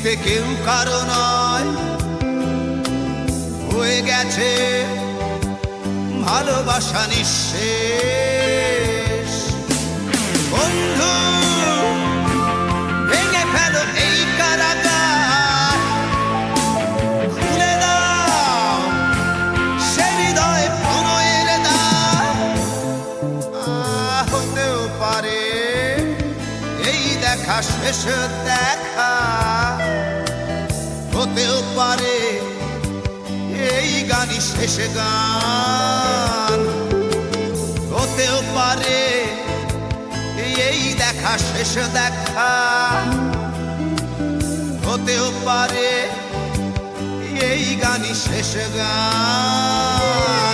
পৃথিবীতে কেউ কারো নয়, হয়ে গেছে ভালোবাসা নিঃশেষ। বন্ধু ভেঙে ফেলো এই কারাগার, খুলে দাও সে হৃদয় প্রণয়ের দ্বার। হতেও পারে এই দেখা শেষ দেখা, হতেও পারে এই গানই শেষ গান, হতেও পারে এই দেখা শেষ দেখা, হতেও পারে এই গানই শেষ গান।